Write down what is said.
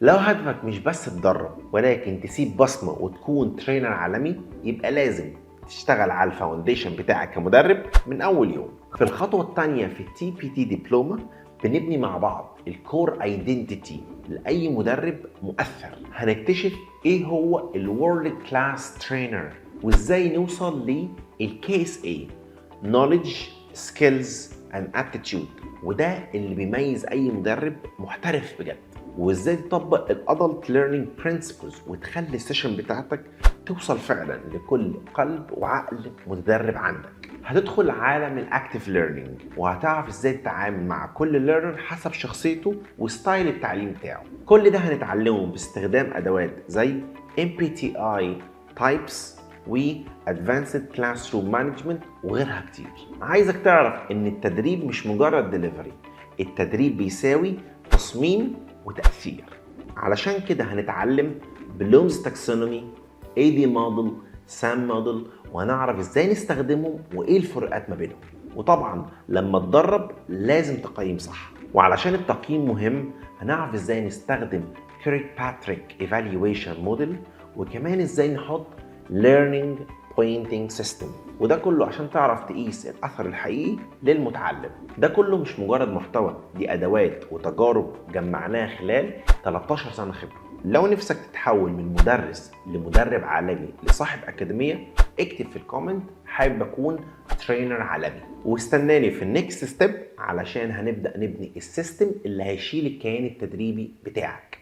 لو هدفك مش بس تدرب ولكن تسيب بصمة وتكون ترينر عالمي، يبقى لازم تشتغل على الفاونديشن بتاعك كمدرب من أول يوم. في الخطوة الثانية في التي بي تي دبلومة بنبني مع بعض الكور ايدنتيتي لأي مدرب مؤثر. هنكتشف ايه هو الورلد كلاس ترينر وازاي نوصل للكيس اي knowledge skills and attitude، وده اللي بيميز اي مدرب محترف بجد. وازاي تطبق الادلت ليرنينج برنسبلز وتخلي السيشن بتاعتك توصل فعلا لكل قلب وعقل متدرب عندك. هتدخل عالم الاكتيف ليرنينج وهتعرف ازاي تتعامل مع كل ليرنر حسب شخصيته وستايل التعليم بتاعه. كل ده هنتعلمه باستخدام ادوات زي MBTI Types و Advanced Classroom Management وغيرها كتير. عايزك تعرف ان التدريب مش مجرد ديليفري، التدريب بيساوي تصميم وتأثير. علشان كده هنتعلم بلومز تاكسونومي، AD موديل، سام موديل، وهنعرف ازاي نستخدمهم وايه الفروقات ما بينهم. وطبعا لما تدرب لازم تقيم صح، وعلشان التقييم مهم هنعرف ازاي نستخدم كيركباتريك ايفالويشن موديل، وكمان ازاي نحط learning pointing system، وده كله عشان تعرف تقيس الأثر الحقيقي للمتعلم. ده كله مش مجرد محتوى، دي أدوات وتجارب جمعناها خلال 13 سنة خبرة. لو نفسك تتحول من مدرس لمدرب عالمي لصاحب أكاديمية، اكتب في الكومنت حابب أكون ترينر عالمي، واستناني في النكست ستيب علشان هنبدأ نبني السيستم اللي هيشيل الكيان التدريبي بتاعك.